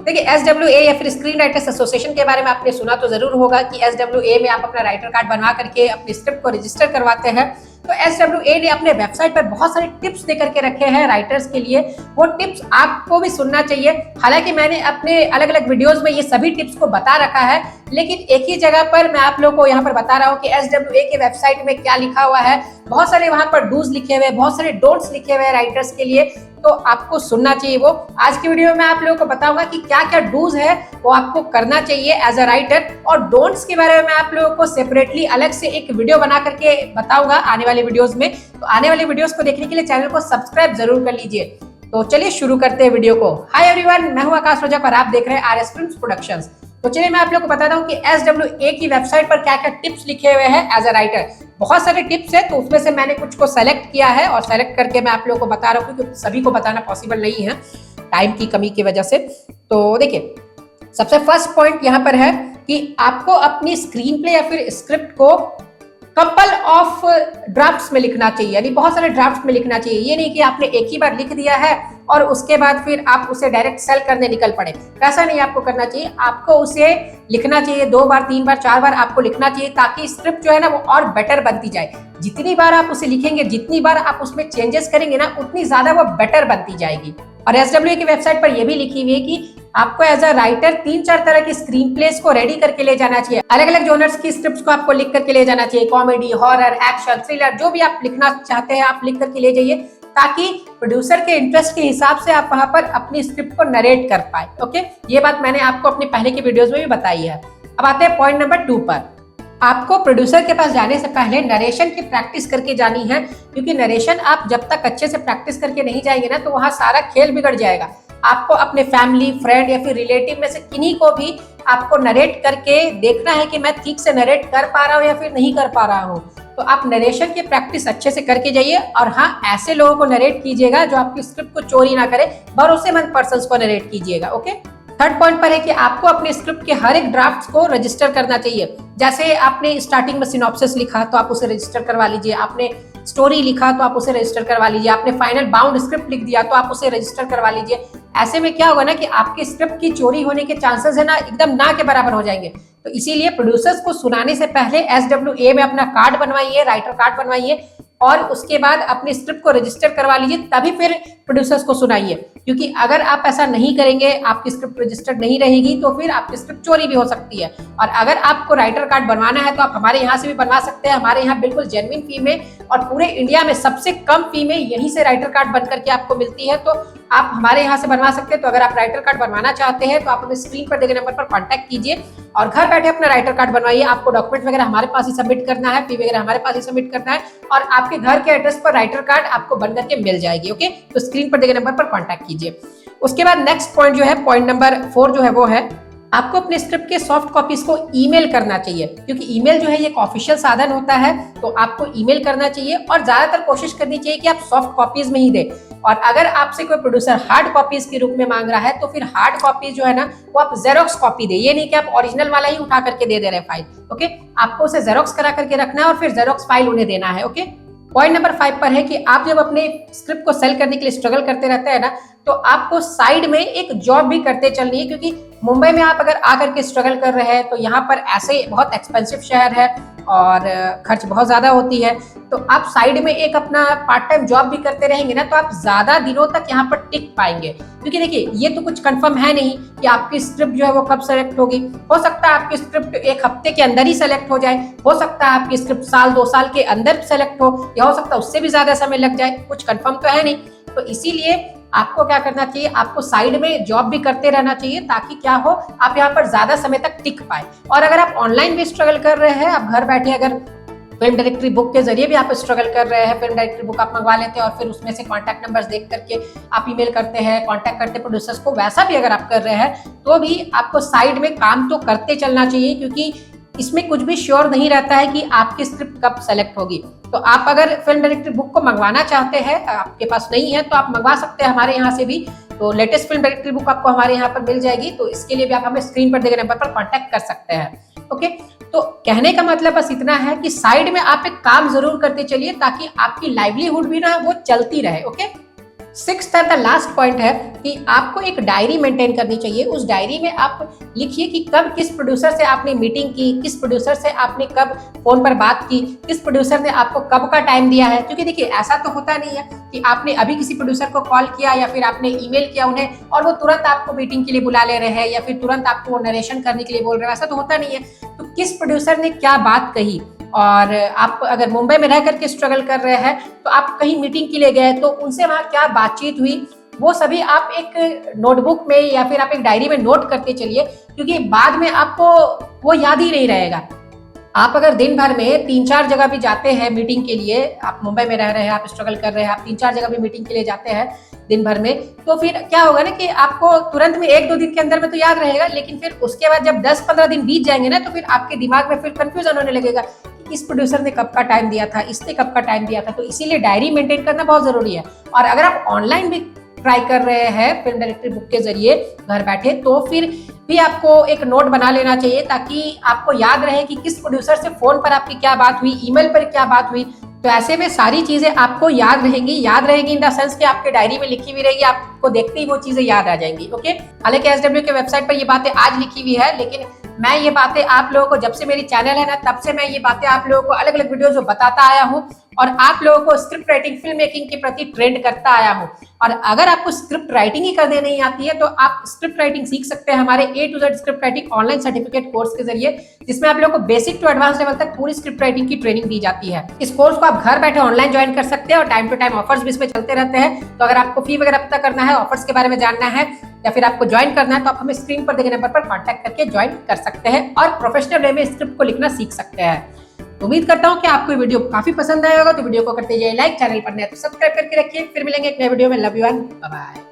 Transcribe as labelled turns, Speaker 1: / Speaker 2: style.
Speaker 1: देखिए SWA या फिर स्क्रीन राइटर्स एसोसिएशन के बारे में आपने सुना तो जरूर होगा कि SWA में आप अपना राइटर कार्ड बनवा करके अपनी स्क्रिप्ट को रजिस्टर करवाते हैं। तो SWA ने अपने वेबसाइट पर बहुत सारे टिप्स दे करके रखे हैं राइटर्स के लिए। वो टिप्स आपको भी सुनना चाहिए। हालांकि मैंने अपने अलग अलग वीडियोस में ये सभी टिप्स को बता रखा है, लेकिन एक ही जगह पर मैं आप लोगों को यहाँ पर बता रहा हूँ कि SWA के वेबसाइट में क्या लिखा हुआ है। बहुत सारे वहां पर डूज लिखे हुए, बहुत सारे डोंट्स लिखे हुए हैं राइटर्स के लिए, तो आपको सुनना चाहिए वो। आज की वीडियो में आप लोगों को बताऊंगा कि क्या क्या डूज है वो आपको करना चाहिए एज अ राइटर, और डोंट्स के बारे में मैं आप लोगों को सेपरेटली अलग से एक वीडियो बना करके बताऊंगा आने वाले वीडियोस में। तो आने वाले वीडियोस को देखने के लिए चैनल को सब्सक्राइब जरूर कर लीजिए। तो चलिए शुरू करते हैं वीडियो को। हाय एवरीवन, मैं हूं आकाश रजक और आप देख रहे हैं RS फिल्म्स प्रोडक्शंस। तो चलिए मैं आप लोगों को बताता हूं कि SWA की वेबसाइट पर क्या क्या टिप्स लिखे हुए हैं एज अ राइटर। बहुत सारे टिप्स है, तो उसमें से मैंने कुछ को सेलेक्ट किया है और सेलेक्ट करके मैं आप लोगों को बता रहा हूँ, क्योंकि सभी को बताना पॉसिबल नहीं है टाइम की कमी की वजह से। तो देखिए, सबसे फर्स्ट पॉइंट यहाँ पर है कि आपको अपनी स्क्रीन प्ले या फिर स्क्रिप्ट को कपल ऑफ ड्राफ्ट्स में लिखना चाहिए, यानी बहुत सारे ड्राफ्ट्स में लिखना चाहिए। ये नहीं कि आपने एक ही बार लिख दिया है और उसके बाद फिर आप उसे डायरेक्ट सेल करने निकल पड़े। ऐसा नहीं आपको करना चाहिए। आपको उसे लिखना चाहिए 2 बार 3 बार 4 बार आपको लिखना चाहिए, ताकि स्क्रिप्ट जो है ना वो और बेटर बनती जाए। जितनी बार आप उसे लिखेंगे, जितनी बार आप उसमें चेंजेस करेंगे ना, उतनी ज्यादा वो बेटर बनती जाएगी। और SWA की वेबसाइट पर यह भी लिखी हुई है कि आपको एज अ राइटर 3-4 तरह की स्क्रीन प्लेस को रेडी करके ले जाना चाहिए। अलग अलग जोनर्स की स्क्रिप्ट्स को आपको लिख करके ले जाना चाहिए। कॉमेडी, हॉरर, एक्शन, थ्रिलर, जो भी आप लिखना चाहते हैं आप लिख करके ले जाइए, ताकि प्रोड्यूसर के इंटरेस्ट के हिसाब से आप वहां पर अपनी स्क्रिप्ट को नरेट कर पाए। ओके, ये बात मैंने आपको अपने पहले की वीडियोस में भी बताई है। अब आते हैं पॉइंट नंबर 2 पर। आपको प्रोड्यूसर के पास जाने से पहले नरेशन की प्रैक्टिस करके जानी है, क्योंकि नरेशन आप जब तक अच्छे से प्रैक्टिस करके नहीं जाएंगे ना, तो वहां सारा खेल बिगड़ जाएगा। आपको अपने फैमिली, फ्रेंड या फिर रिलेटिव में से किन्हीं को भी आपको नरेट करके देखना है कि मैं ठीक से नरेट कर पा रहा हूँ या फिर नहीं कर पा रहा हूँ। तो आप नरेशन की प्रैक्टिस अच्छे से करके जाइए, और हाँ, ऐसे लोगों को नरेट कीजिएगा जो आपकी स्क्रिप्ट को चोरी ना करे। भरोसेमंद पर्संस को नरेट कीजिएगा। ओके, थर्ड पॉइंट पर है कि आपको अपने स्क्रिप्ट के हर एक ड्राफ्ट को रजिस्टर करना चाहिए। जैसे आपने स्टार्टिंग में सिनॉप्सिस लिखा तो आप उसे रजिस्टर करवा लीजिए, आपने स्टोरी लिखा तो आप उसे रजिस्टर करवा लीजिए, आपने फाइनल बाउंड स्क्रिप्ट लिख दिया तो आप उसे रजिस्टर करवा लीजिए। ऐसे में क्या होगा ना कि आपके स्क्रिप्ट की चोरी होने के चांसेस है ना एकदम ना के बराबर हो जाएंगे। तो इसीलिए प्रोड्यूसर्स को सुनाने से पहले SWA में अपना कार्ड बनवाइए, राइटर कार्ड बनवाइए, और उसके बाद अपनी स्क्रिप्ट को रजिस्टर करवा लीजिए, तभी फिर प्रोड्यूसर्स को सुनाइए। क्योंकि अगर आप ऐसा नहीं करेंगे, आपकी स्क्रिप्ट रजिस्टर्ड नहीं रहेगी, तो फिर आपकी स्क्रिप्ट चोरी भी हो सकती है। और अगर आपको राइटर कार्ड बनवाना है तो आप हमारे यहाँ से भी बनवा सकते हैं। हमारे यहाँ बिल्कुल जेन्युइन फी में और पूरे इंडिया में सबसे कम फी में यहीं से राइटर कार्ड बन करके आपको मिलती है, तो आप हमारे यहाँ से बनवा सकते हैं। तो अगर आप राइटर कार्ड बनवाना चाहते हैं तो आप हमें स्क्रीन पर दिए गए नंबर पर कॉन्टैक्ट कीजिए और घर बैठे अपना राइटर कार्ड बनवाइए। आपको डॉक्यूमेंट वगैरह हमारे पास ही सबमिट करना है, फी वगैरह हमारे पास ही सबमिट करना है, और आपके घर के एड्रेस पर राइटर कार्ड आपको बन करके मिल जाएगी। ओके, तो स्क्रीन पर दिए गए नंबर पर कॉन्टैक्ट कीजिए। उसके बाद नेक्स्ट पॉइंट जो है, पॉइंट नंबर 4 जो है वो है, आपको अपने स्क्रिप्ट के सॉफ्ट कॉपीज को ईमेल करना चाहिए। क्योंकि ईमेल जो है ये एक ऑफिशियल साधन होता है, तो आपको ईमेल करना चाहिए, और ज्यादातर कोशिश करनी चाहिए कि आप सॉफ्ट कॉपीज में ही दें। और अगर आपसे कोई प्रोड्यूसर हार्ड कॉपीज के रूप में मांग रहा है, तो फिर हार्ड कॉपीज जो है ना वो आप जेरोक्स कॉपी दे। ये नहीं कि आप ओरिजिनल वाला ही उठा करके दे रहे फाइल। ओके, आपको उसे जेरोक्स करा करके रखना है और फिर जेरोक्स फाइल उन्हें देना है। ओके, पॉइंट नंबर 5 पर है कि आप जब अपने स्क्रिप्ट को सेल करने के लिए स्ट्रगल करते रहते हैं ना, तो आपको साइड में एक जॉब भी करते चलनी है। क्योंकि मुंबई में आप अगर आकर के स्ट्रगल कर रहे हैं, तो यहाँ पर ऐसे बहुत एक्सपेंसिव शहर है और खर्च बहुत ज्यादा होती है। तो आप साइड में एक अपना पार्ट टाइम जॉब भी करते रहेंगे ना, तो आप ज्यादा दिनों तक यहाँ पर टिक पाएंगे। क्योंकि देखिए, ये तो कुछ कंफर्म है नहीं कि आपकी स्क्रिप्ट जो है वो कब सेलेक्ट होगी। हो सकता है आपकी स्क्रिप्ट 1 हफ्ते के अंदर ही सेलेक्ट हो जाए, हो सकता है आपकी स्क्रिप्ट साल 2 साल के अंदर सेलेक्ट हो, या हो सकता है उससे भी ज्यादा समय लग जाए। कुछ कंफर्म तो है नहीं। तो इसीलिए आपको क्या करना चाहिए, आपको साइड में जॉब भी करते रहना चाहिए, ताकि क्या हो, आप यहाँ पर ज्यादा समय तक टिक पाए। और अगर आप ऑनलाइन भी स्ट्रगल कर रहे हैं, आप घर बैठे अगर फिल्म डायरेक्टरी बुक के जरिए भी आप स्ट्रगल कर रहे हैं, फिल्म डायरेक्टरी बुक आप मंगवा लेते हैं और फिर उसमें से कॉन्टैक्ट नंबर्स देख करके आप ईमेल करते हैं, कॉन्टैक्ट करते हैं प्रोड्यूसर्स को, वैसा भी अगर आप कर रहे हैं, तो भी आपको साइड में काम तो करते चलना चाहिए। क्योंकि इसमें कुछ भी श्योर नहीं रहता है कि आपकी स्क्रिप्ट कब सेलेक्ट होगी। तो आप अगर फिल्म डायरेक्टरी बुक को मंगवाना चाहते हैं, आपके पास नहीं है, तो आप मंगवा सकते हैं हमारे यहाँ से भी। तो लेटेस्ट फिल्म डायरेक्टरी बुक आपको हमारे यहाँ पर मिल जाएगी। तो इसके लिए भी आप हमें स्क्रीन पर दिए गए नंबर पर कॉन्टैक्ट कर सकते हैं। ओके, तो कहने का मतलब बस इतना है कि साइड में आप एक काम जरूर करते चलिए, ताकि आपकी लाइवलीहुड भी ना वो चलती रहे। Okay, sixth and the last point है कि आपको एक डायरी मेंटेन करनी चाहिए। उस डायरी में आप लिखिए कि कब किस प्रोड्यूसर से आपने मीटिंग की, किस प्रोड्यूसर से आपने कब फोन पर बात की, किस प्रोड्यूसर ने आपको कब का टाइम दिया है। क्योंकि देखिए ऐसा तो होता नहीं है कि आपने अभी किसी प्रोड्यूसर को कॉल किया या फिर आपने ईमेल किया उन्हें और वो तुरंत आपको मीटिंग के लिए बुला ले रहे हैं या फिर तुरंत आपको वो नरेशन करने के लिए बोल रहे हैं, ऐसा तो होता नहीं है। तो किस प्रोड्यूसर ने क्या बात कही, और आप अगर मुंबई में रह करके स्ट्रगल कर रहे हैं तो आप कहीं मीटिंग के लिए गए तो उनसे वहां क्या बातचीत हुई, वो सभी आप एक नोटबुक में या फिर आप एक डायरी में नोट करके चलिए, क्योंकि बाद में आपको वो याद ही नहीं रहेगा। आप अगर दिन भर में 3-4 जगह भी जाते हैं मीटिंग के लिए, आप मुंबई में रह रहे हैं, आप स्ट्रगल कर रहे हैं, आप 3-4 जगह भी मीटिंग के लिए जाते हैं दिन भर में, तो फिर क्या होगा ना कि आपको तुरंत में 1-2 दिन के अंदर में तो याद रहेगा, लेकिन फिर उसके बाद जब 10-15 दिन बीत जाएंगे ना तो फिर आपके दिमाग में फिर कंफ्यूजन होने लगेगा कि इस प्रोड्यूसर ने कब का टाइम दिया था, इसने कब का टाइम दिया था। तो इसीलिए डायरी मेंटेन करना बहुत जरूरी है। और अगर आप ऑनलाइन भी ट्राई कर रहे हैं फिल्म डायरेक्टरी बुक के जरिए घर बैठे, तो फिर भी आपको एक नोट बना लेना चाहिए ताकि आपको याद रहे कि किस प्रोड्यूसर से फोन पर आपकी क्या बात हुई, ईमेल पर क्या बात हुई। तो ऐसे में सारी चीजें आपको याद रहेंगी इन द सेंस कि आपके डायरी में लिखी हुई रहेगी, आपको देखते ही वो चीजें याद आ जाएंगी। ओके, हालांकि एसडब्ल्यू के वेबसाइट पर ये बातें आज लिखी हुई है, लेकिन मैं ये बातें आप लोगों को, जब से मेरी चैनल है ना तब से मैं ये बातें आप लोगों को अलग अलग वीडियोस में बताता आया हूँ और आप लोगों को स्क्रिप्ट राइटिंग, फिल्म मेकिंग के प्रति ट्रेंड करता आया हूँ। और अगर आपको स्क्रिप्ट राइटिंग ही करने नहीं आती है तो आप स्क्रिप्ट राइटिंग सीख सकते हैं हमारे A to Z script writing online certificate course के जरिए, जिसमें आप लोगों को बेसिक टू एडवांस लेवल तक पूरी स्क्रिप्ट राइटिंग की ट्रेनिंग दी जाती है। इस कोर्स को आप घर बैठे ऑनलाइन ज्वाइन कर सकते हैं और टाइम टू टाइम ऑफर्स भी इसमें चलते रहते हैं। तो अगर आपको फी वगैरह पता करना है, ऑफर्स के बारे में जानना है या फिर आपको ज्वाइन करना है, तो आप हमें स्क्रीन पर दिखे नंबर पर कॉन्टैक्ट करके ज्वाइन कर सकते हैं और प्रोफेशनल वे में स्क्रिप्ट को लिखना सीख सकते हैं। उम्मीद करता हूं कि आपको ये वीडियो काफी पसंद आया होगा। तो वीडियो को करते जाइए लाइक, चैनल पर नए तो सब्सक्राइब करके रखिए। फिर मिलेंगे एक नए वीडियो में। Love you and bye bye.